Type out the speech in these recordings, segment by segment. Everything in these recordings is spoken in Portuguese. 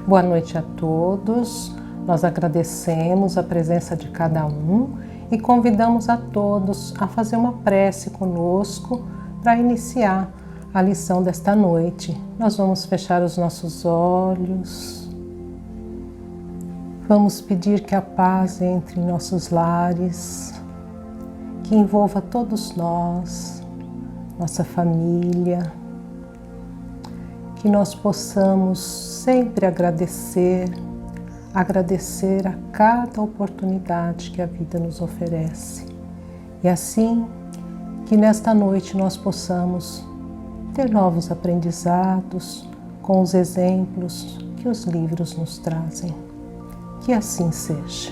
Boa noite a todos. Nós agradecemos a presença de cada um e convidamos a todos a fazer uma prece conosco para iniciar a lição desta noite. Nós vamos fechar os nossos olhos. Vamos pedir que a paz entre em nossos lares, que envolva todos nós, nossa família, que nós possamos sempre agradecer a cada oportunidade que a vida nos oferece. E assim, que nesta noite nós possamos ter novos aprendizados com os exemplos que os livros nos trazem. Que assim seja.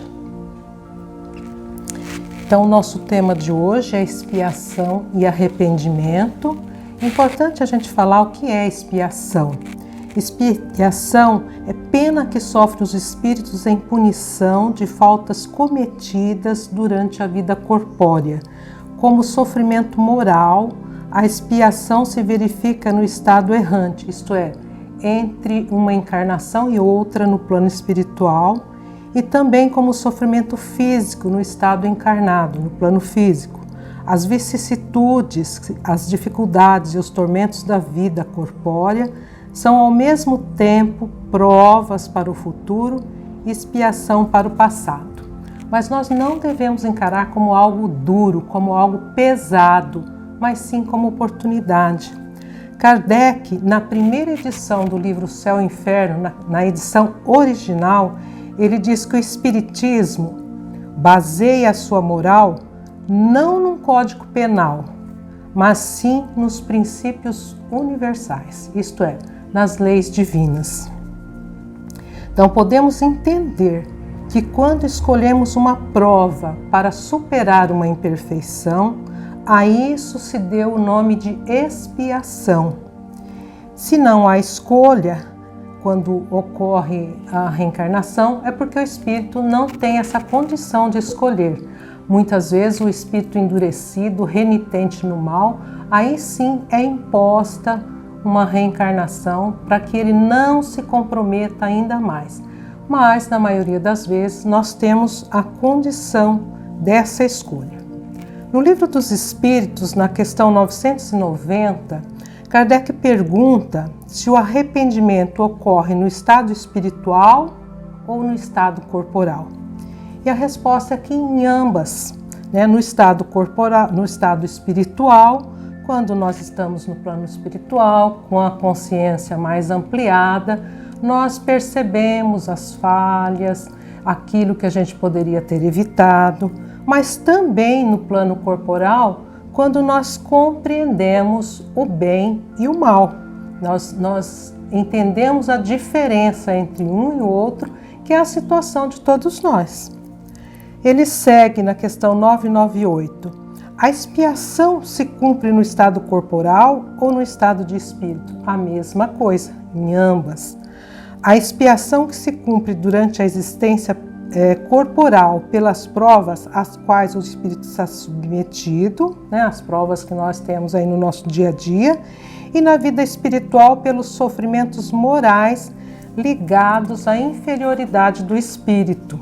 Então, o nosso tema de hoje é expiação e arrependimento. É importante a gente falar o que é expiação. Expiação é pena que sofrem os espíritos em punição de faltas cometidas durante a vida corpórea. Como sofrimento moral, a expiação se verifica no estado errante, isto é, entre uma encarnação e outra no plano espiritual, e também como sofrimento físico no estado encarnado, no plano físico. As vicissitudes, as dificuldades e os tormentos da vida corpórea são ao mesmo tempo provas para o futuro e expiação para o passado. Mas nós não devemos encarar como algo duro, como algo pesado, mas sim como oportunidade. Kardec, na primeira edição do livro Céu e Inferno, na edição original, ele diz que o Espiritismo baseia a sua moral não num código penal, mas sim nos princípios universais, isto é, nas leis divinas. Então podemos entender que quando escolhemos uma prova para superar uma imperfeição, a isso se deu o nome de expiação. Se não há escolha, quando ocorre a reencarnação, é porque o espírito não tem essa condição de escolher. Muitas vezes o espírito endurecido, renitente no mal, aí sim é imposta uma reencarnação para que ele não se comprometa ainda mais. Mas, na maioria das vezes, nós temos a condição dessa escolha. No Livro dos Espíritos, na questão 990, Kardec pergunta se o arrependimento ocorre no estado espiritual ou no estado corporal. E a resposta é que em ambas, no estado corporal, no estado espiritual, quando nós estamos no plano espiritual, com a consciência mais ampliada, nós percebemos as falhas, aquilo que a gente poderia ter evitado, mas também no plano corporal, quando nós compreendemos o bem e o mal. Nós entendemos a diferença entre um e o outro, que é a situação de todos nós. Ele segue na questão 998. A expiação se cumpre no estado corporal ou no estado de espírito? A mesma coisa, em ambas. A expiação que se cumpre durante a existência corporal pelas provas às quais o espírito está submetido, as provas que nós temos aí no nosso dia a dia, e na vida espiritual pelos sofrimentos morais ligados à inferioridade do espírito.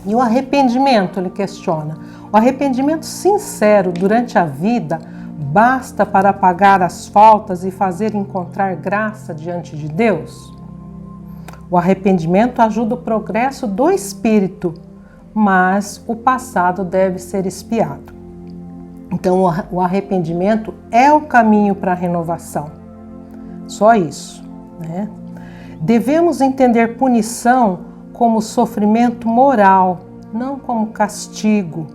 E o arrependimento, ele questiona, o arrependimento sincero durante a vida basta para apagar as faltas e fazer encontrar graça diante de Deus? O arrependimento ajuda o progresso do espírito, mas o passado deve ser expiado. Então, o arrependimento é o caminho para a renovação. Só isso, Devemos entender punição como sofrimento moral, não como castigo.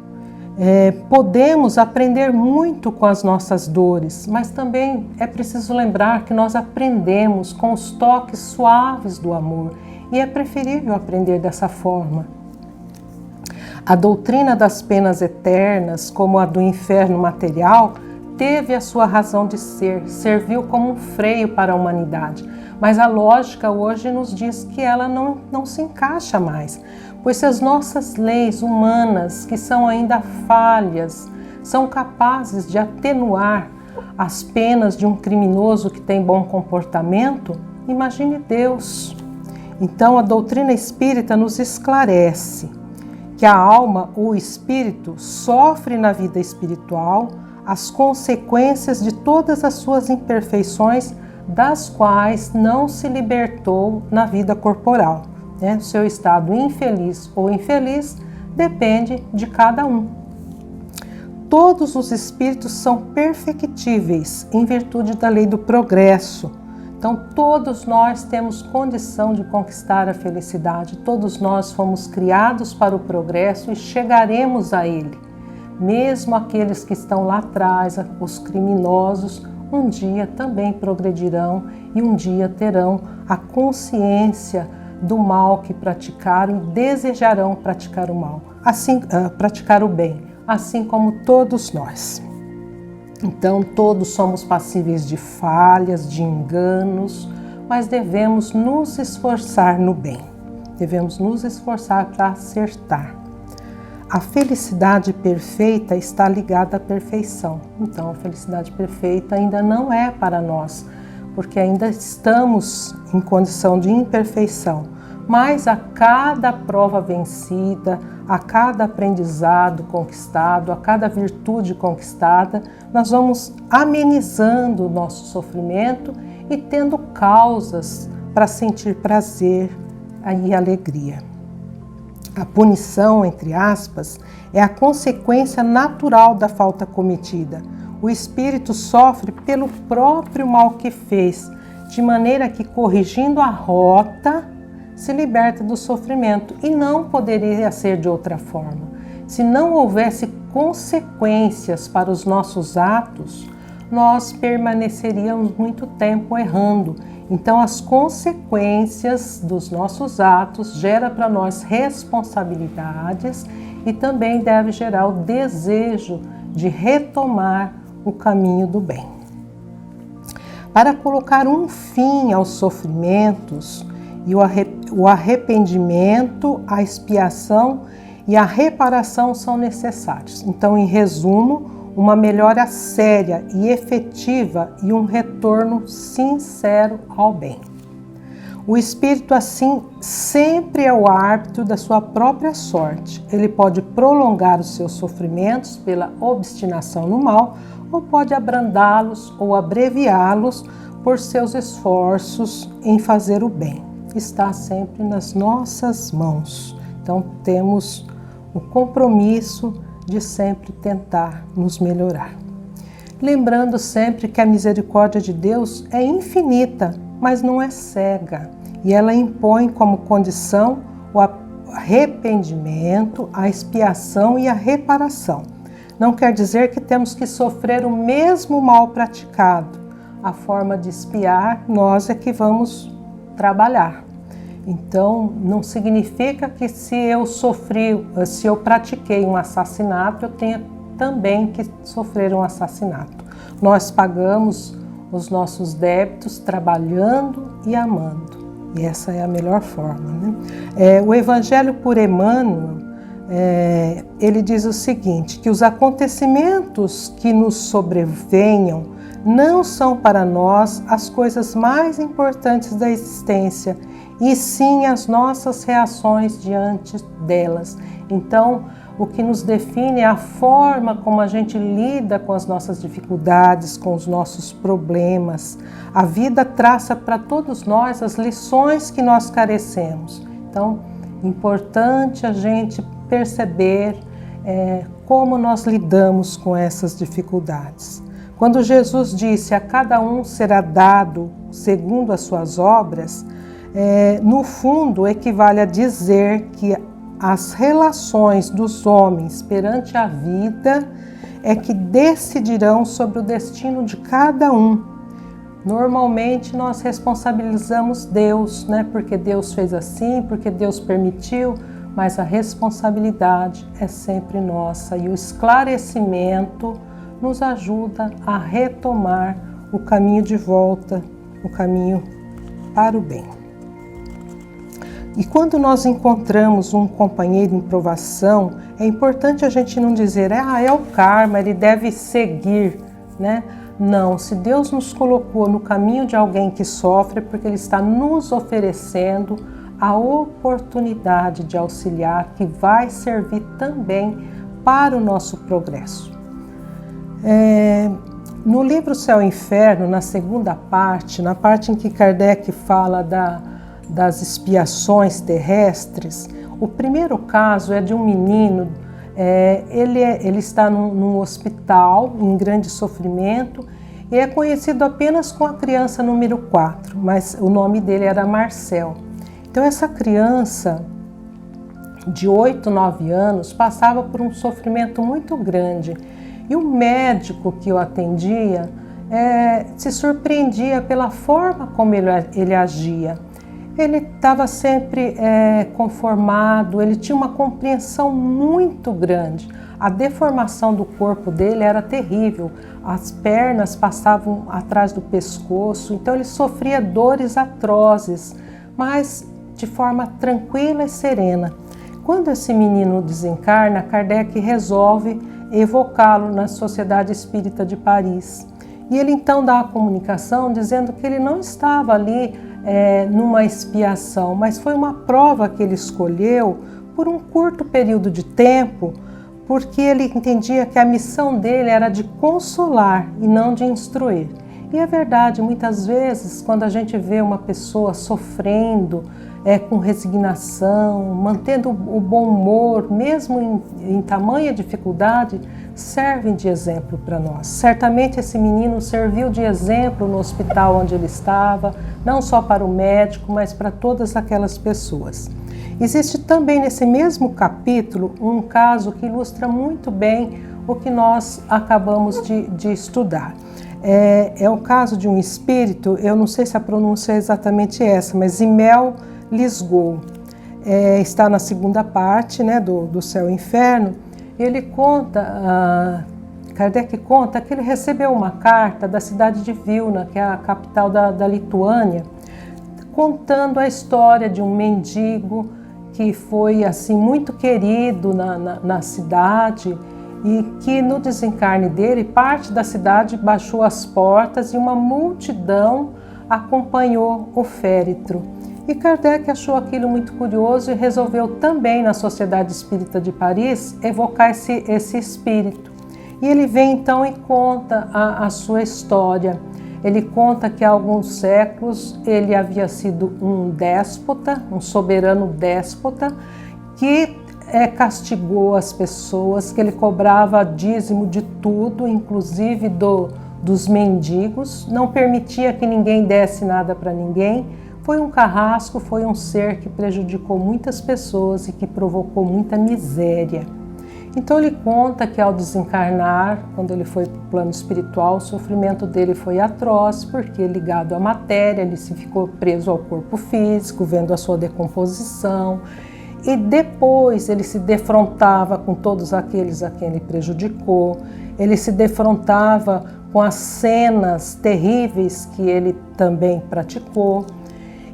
Podemos aprender muito com as nossas dores, mas também é preciso lembrar que nós aprendemos com os toques suaves do amor e é preferível aprender dessa forma. A doutrina das penas eternas, como a do inferno material, teve a sua razão de ser, serviu como um freio para a humanidade, mas a lógica hoje nos diz que ela não se encaixa mais, pois se as nossas leis humanas, que são ainda falhas, são capazes de atenuar as penas de um criminoso que tem bom comportamento, imagine Deus. Então, a doutrina espírita nos esclarece que a alma ou o espírito sofre na vida espiritual as consequências de todas as suas imperfeições, das quais não se libertou na vida corporal. O seu estado infeliz ou infeliz depende de cada um. Todos os espíritos são perfectíveis em virtude da lei do progresso. Então, todos nós temos condição de conquistar a felicidade. Todos nós fomos criados para o progresso e chegaremos a ele. Mesmo aqueles que estão lá atrás, os criminosos, um dia também progredirão e um dia terão a consciência do mal que praticaram e desejarão praticar o mal, praticar o bem, assim como todos nós. Então, todos somos passíveis de falhas, de enganos, mas devemos nos esforçar no bem. Devemos nos esforçar para acertar. A felicidade perfeita está ligada à perfeição. Então, a felicidade perfeita ainda não é para nós, porque ainda estamos em condição de imperfeição. Mas a cada prova vencida, a cada aprendizado conquistado, a cada virtude conquistada, nós vamos amenizando o nosso sofrimento e tendo causas para sentir prazer e alegria. A punição, entre aspas, é a consequência natural da falta cometida. O espírito sofre pelo próprio mal que fez, de maneira que, corrigindo a rota, se liberta do sofrimento, e não poderia ser de outra forma. Se não houvesse consequências para os nossos atos, nós permaneceríamos muito tempo errando. Então, as consequências dos nossos atos geram para nós responsabilidades e também deve gerar o desejo de retomar o caminho do bem. Para colocar um fim aos sofrimentos, e o arrependimento, a expiação e a reparação são necessários. Então, em resumo, uma melhora séria e efetiva e um retorno sincero ao bem. O espírito, assim, sempre é o árbitro da sua própria sorte. Ele pode prolongar os seus sofrimentos pela obstinação no mal, ou pode abrandá-los ou abreviá-los por seus esforços em fazer o bem. Está sempre nas nossas mãos. Então, temos o compromisso de sempre tentar nos melhorar. Lembrando sempre que a misericórdia de Deus é infinita, mas não é cega. E ela impõe como condição o arrependimento, a expiação e a reparação. Não quer dizer que temos que sofrer o mesmo mal praticado. A forma de expiar, nós é que vamos trabalhar. Então, não significa que se eu pratiquei um assassinato, eu tenha também que sofrer um assassinato. Nós pagamos os nossos débitos trabalhando e amando. E essa é a melhor forma, né? O Evangelho por Emmanuel, ele diz o seguinte, que os acontecimentos que nos sobrevenham não são para nós as coisas mais importantes da existência, e sim as nossas reações diante delas. Então, o que nos define é a forma como a gente lida com as nossas dificuldades, com os nossos problemas. A vida traça para todos nós as lições que nós carecemos. Então, importante a gente perceber como nós lidamos com essas dificuldades. Quando Jesus disse a cada um será dado segundo as suas obras, no fundo equivale a dizer que as relações dos homens perante a vida é que decidirão sobre o destino de cada um. Normalmente nós responsabilizamos Deus, né? Porque Deus fez assim, porque Deus permitiu, mas a responsabilidade é sempre nossa e o esclarecimento nos ajuda a retomar o caminho de volta, o caminho para o bem. E quando nós encontramos um companheiro em provação, é importante a gente não dizer, é o karma, ele deve seguir, né? Não, se Deus nos colocou no caminho de alguém que sofre, é porque Ele está nos oferecendo a oportunidade de auxiliar que vai servir também para o nosso progresso. No livro Céu e Inferno, na segunda parte, na parte em que Kardec fala das expiações terrestres, o primeiro caso é de um menino, ele está num hospital em grande sofrimento e é conhecido apenas com a criança número 4, mas o nome dele era Marcel. Então essa criança de 8, 9 anos passava por um sofrimento muito grande e o médico que o atendia se surpreendia pela forma como ele agia. Ele estava sempre conformado, ele tinha uma compreensão muito grande. A deformação do corpo dele era terrível, as pernas passavam atrás do pescoço, então ele sofria dores atrozes, mas de forma tranquila e serena. Quando esse menino desencarna, Kardec resolve evocá-lo na Sociedade Espírita de Paris. E ele então dá a comunicação dizendo que ele não estava ali numa expiação, mas foi uma prova que ele escolheu por um curto período de tempo, porque ele entendia que a missão dele era de consolar e não de instruir. E é verdade, muitas vezes, quando a gente vê uma pessoa sofrendo, com resignação, mantendo o bom humor, mesmo em tamanha dificuldade, servem de exemplo para nós. Certamente esse menino serviu de exemplo no hospital onde ele estava, não só para o médico, mas para todas aquelas pessoas. Existe também nesse mesmo capítulo um caso que ilustra muito bem o que nós acabamos de estudar. É o caso de um espírito, eu não sei se a pronúncia é exatamente essa, mas Imel Lisgou. Está na segunda parte, né, do Céu e Inferno. Ele conta, Kardec conta que ele recebeu uma carta da cidade de Vilna, que é a capital da Lituânia, contando a história de um mendigo que foi assim muito querido na cidade e que no desencarne dele, parte da cidade baixou as portas e uma multidão acompanhou o féretro. E Kardec achou aquilo muito curioso e resolveu também, na Sociedade Espírita de Paris, evocar esse espírito. E ele vem então e conta a sua história. Ele conta que há alguns séculos ele havia sido um déspota, um soberano déspota, que castigou as pessoas, que ele cobrava dízimo de tudo, inclusive dos mendigos, não permitia que ninguém desse nada para ninguém. Foi um carrasco, foi um ser que prejudicou muitas pessoas e que provocou muita miséria. Então ele conta que ao desencarnar, quando ele foi para o plano espiritual, o sofrimento dele foi atroz, porque ligado à matéria, ele se ficou preso ao corpo físico, vendo a sua decomposição, e depois ele se defrontava com todos aqueles a quem ele prejudicou, ele se defrontava com as cenas terríveis que ele também praticou.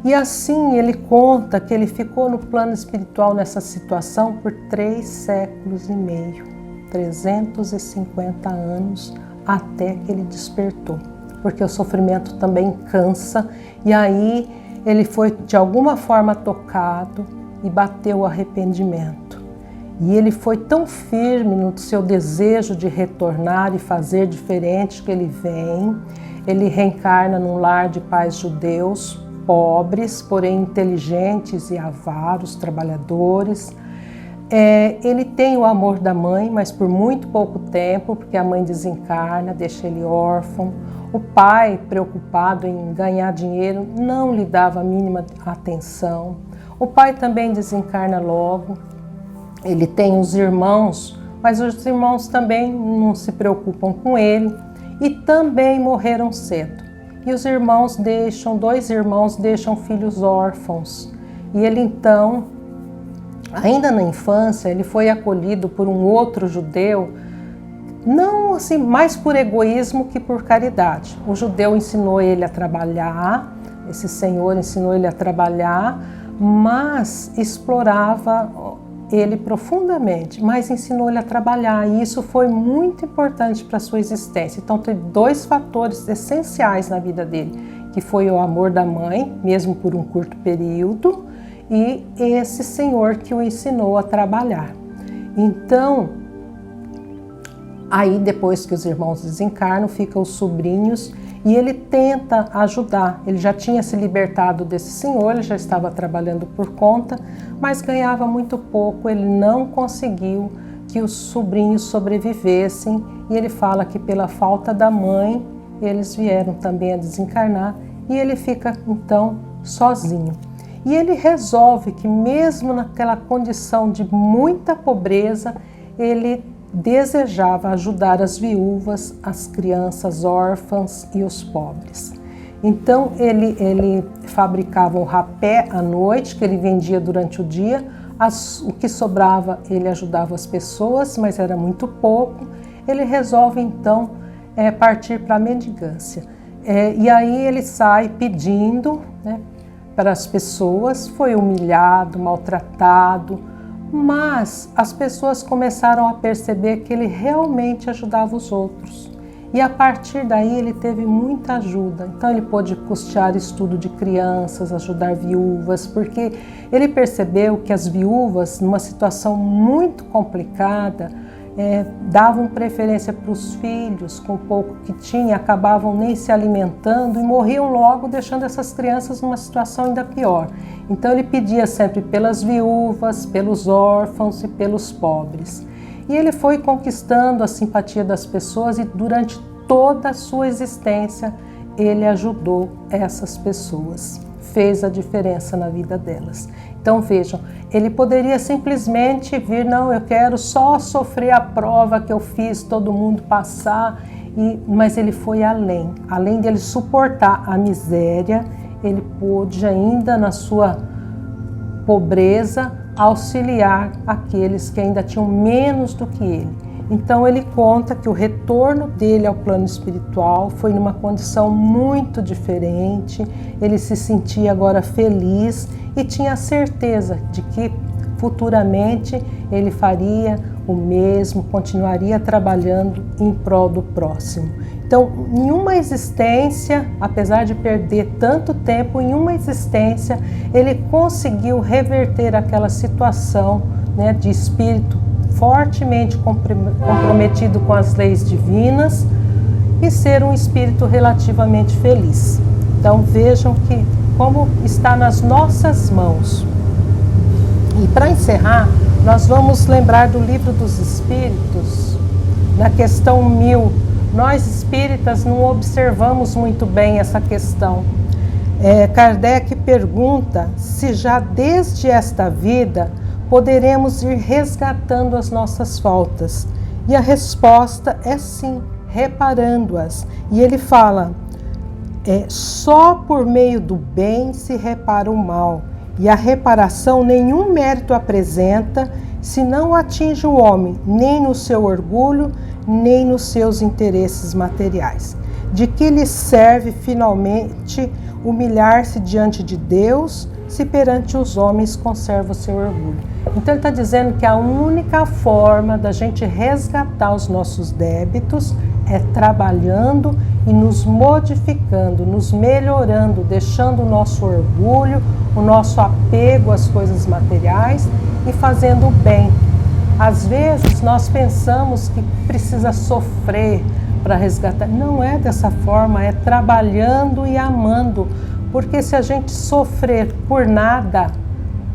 E assim ele conta que ele ficou no plano espiritual nessa situação por 3 séculos e meio, 350 anos, até que ele despertou. Porque o sofrimento também cansa, e aí ele foi de alguma forma tocado e bateu o arrependimento. E ele foi tão firme no seu desejo de retornar e fazer diferente que ele reencarna num lar de pais judeus, pobres, porém inteligentes e avaros, trabalhadores. Ele tem o amor da mãe, mas por muito pouco tempo, porque a mãe desencarna, deixa ele órfão. O pai, preocupado em ganhar dinheiro, não lhe dava a mínima atenção. O pai também desencarna logo. Ele tem os irmãos, mas os irmãos também não se preocupam com ele e também morreram cedo. E os irmãos dois irmãos deixam filhos órfãos. E ele então, ainda na infância, ele foi acolhido por um outro judeu, não assim, mais por egoísmo que por caridade. O judeu ensinou ele a trabalhar, esse senhor ensinou ele a trabalhar, mas explorava ele profundamente, mas ensinou ele a trabalhar, e isso foi muito importante para a sua existência. Então tem 2 fatores essenciais na vida dele, que foi o amor da mãe, mesmo por um curto período, e esse senhor que o ensinou a trabalhar. Então, aí depois que os irmãos desencarnam, ficam os sobrinhos e ele tenta ajudar. Ele já tinha se libertado desse senhor, ele já estava trabalhando por conta, mas ganhava muito pouco, ele não conseguiu que os sobrinhos sobrevivessem e ele fala que pela falta da mãe, eles vieram também a desencarnar e ele fica então sozinho. E ele resolve que mesmo naquela condição de muita pobreza, ele desejava ajudar as viúvas, as crianças órfãs e os pobres. Então ele fabricava o rapé à noite, que ele vendia durante o dia, o que sobrava ele ajudava as pessoas, mas era muito pouco. Ele resolve então partir para a mendigância. E aí ele sai pedindo, né, para as pessoas, foi humilhado, maltratado, mas as pessoas começaram a perceber que ele realmente ajudava os outros. E a partir daí ele teve muita ajuda. Então ele pôde custear estudo de crianças, ajudar viúvas, porque ele percebeu que as viúvas, numa situação muito complicada, davam preferência para os filhos, com o pouco que tinha, acabavam nem se alimentando e morriam logo, deixando essas crianças numa situação ainda pior. Então ele pedia sempre pelas viúvas, pelos órfãos e pelos pobres. E ele foi conquistando a simpatia das pessoas e durante toda a sua existência ele ajudou essas pessoas, fez a diferença na vida delas. Então vejam, ele poderia simplesmente vir, não, eu quero só sofrer a prova que eu fiz todo mundo passar, mas ele foi além dele suportar a miséria, ele pôde ainda na sua pobreza auxiliar aqueles que ainda tinham menos do que ele. Então ele conta que o retorno dele ao plano espiritual foi numa condição muito diferente, ele se sentia agora feliz e tinha certeza de que futuramente ele faria o mesmo, continuaria trabalhando em prol do próximo. Então, em uma existência, apesar de perder tanto tempo, em uma existência, ele conseguiu reverter aquela situação, né, de espírito fortemente comprometido com as leis divinas e ser um espírito relativamente feliz. Então vejam que como está nas nossas mãos. E para encerrar, nós vamos lembrar do Livro dos Espíritos, na questão 1000. Nós espíritas não observamos muito bem essa questão. Kardec pergunta se já desde esta vida poderemos ir resgatando as nossas faltas. E a resposta é sim, reparando-as. E ele fala, só por meio do bem se repara o mal, e a reparação nenhum mérito apresenta, se não atinge o homem, nem no seu orgulho, nem nos seus interesses materiais. De que lhe serve finalmente humilhar-se diante de Deus, se perante os homens conserva o seu orgulho? Então ele está dizendo que a única forma da gente resgatar os nossos débitos é trabalhando e nos modificando, nos melhorando, deixando o nosso orgulho, o nosso apego às coisas materiais e fazendo o bem. Às vezes nós pensamos que precisa sofrer para resgatar. Não é dessa forma, é trabalhando e amando. Porque se a gente sofrer por nada,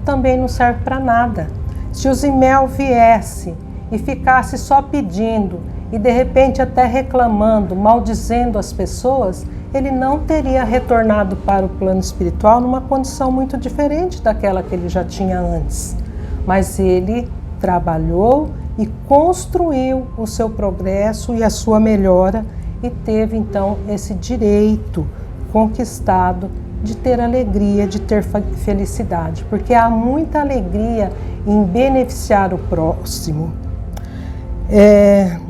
também não serve para nada. Se o Zimel viesse e ficasse só pedindo e de repente até reclamando, maldizendo as pessoas, ele não teria retornado para o plano espiritual numa condição muito diferente daquela que ele já tinha antes. Mas ele trabalhou e construiu o seu progresso e a sua melhora e teve então esse direito conquistado de ter alegria, de ter felicidade, porque há muita alegria em beneficiar o próximo.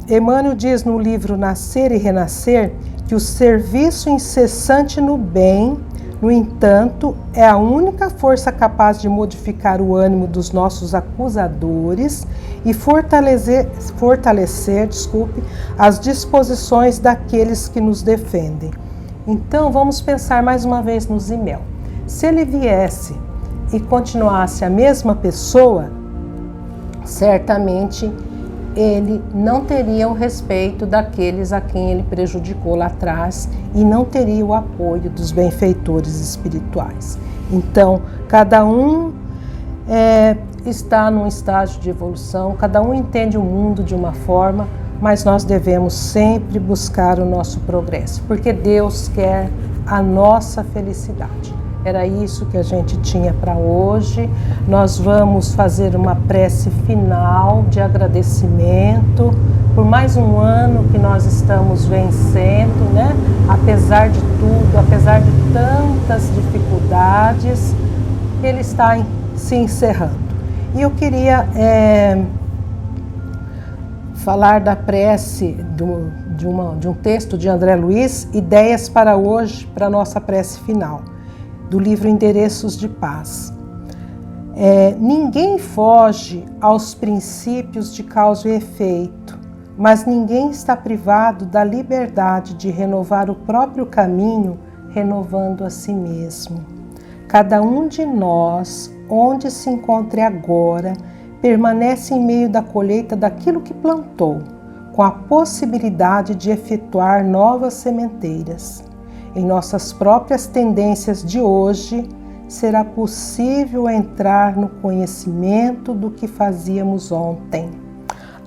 Emmanuel diz no livro Nascer e Renascer que o serviço incessante no bem, no entanto, é a única força capaz de modificar o ânimo dos nossos acusadores e fortalecer, as disposições daqueles que nos defendem. Então, vamos pensar mais uma vez no Zimel. Se ele viesse e continuasse a mesma pessoa, certamente ele não teria o respeito daqueles a quem ele prejudicou lá atrás e não teria o apoio dos benfeitores espirituais. Então, cada um está num estágio de evolução, cada um entende o mundo de uma forma, mas nós devemos sempre buscar o nosso progresso, porque Deus quer a nossa felicidade. Era isso que a gente tinha para hoje. Nós vamos fazer uma prece final de agradecimento por mais um ano que nós estamos vencendo, né? Apesar de tudo, apesar de tantas dificuldades, ele está se encerrando. E eu queria falar da prece de um texto de André Luiz, Ideias para hoje, para a nossa prece final, do livro Endereços de Paz. Ninguém foge aos princípios de causa e efeito, mas ninguém está privado da liberdade de renovar o próprio caminho, renovando a si mesmo. Cada um de nós, onde se encontre agora, permanece em meio da colheita daquilo que plantou, com a possibilidade de efetuar novas sementeiras. Em nossas próprias tendências de hoje, será possível entrar no conhecimento do que fazíamos ontem.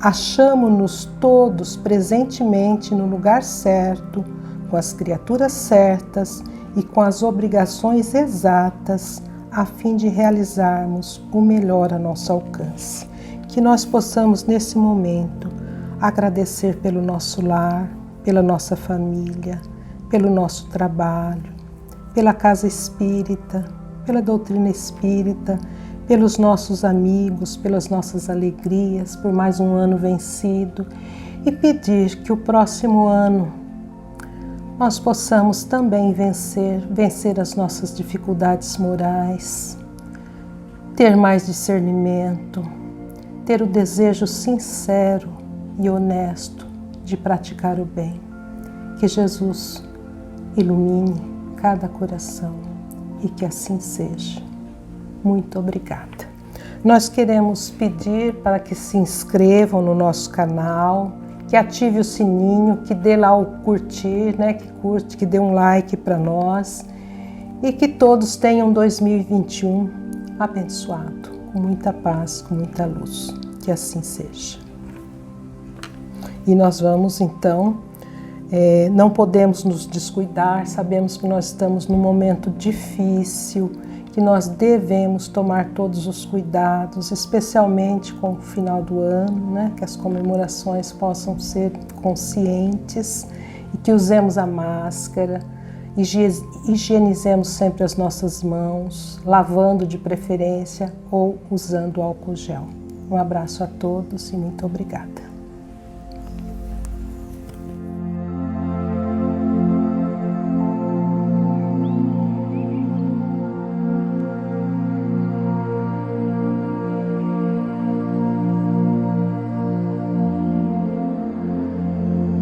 Achamo-nos todos presentemente no lugar certo, com as criaturas certas e com as obrigações exatas, a fim de realizarmos o melhor a nosso alcance. Que nós possamos, nesse momento, agradecer pelo nosso lar, pela nossa família, pelo nosso trabalho, pela casa espírita, pela doutrina espírita, pelos nossos amigos, pelas nossas alegrias, por mais um ano vencido, e pedir que o próximo ano nós possamos também vencer as nossas dificuldades morais, ter mais discernimento, ter o desejo sincero e honesto de praticar o bem. Que Jesus ilumine cada coração e que assim seja. Muito obrigada. Nós queremos pedir para que se inscrevam no nosso canal, que ative o sininho, que dê lá o curtir, né? Que dê um like para nós e que todos tenham 2021 abençoado, com muita paz, com muita luz. Que assim seja. E nós vamos então, não podemos nos descuidar, sabemos que nós estamos num momento difícil, que nós devemos tomar todos os cuidados, especialmente com o final do ano, né? Que as comemorações possam ser conscientes e que usemos a máscara, higienizemos sempre as nossas mãos, lavando de preferência ou usando álcool gel. Um abraço a todos e muito obrigada.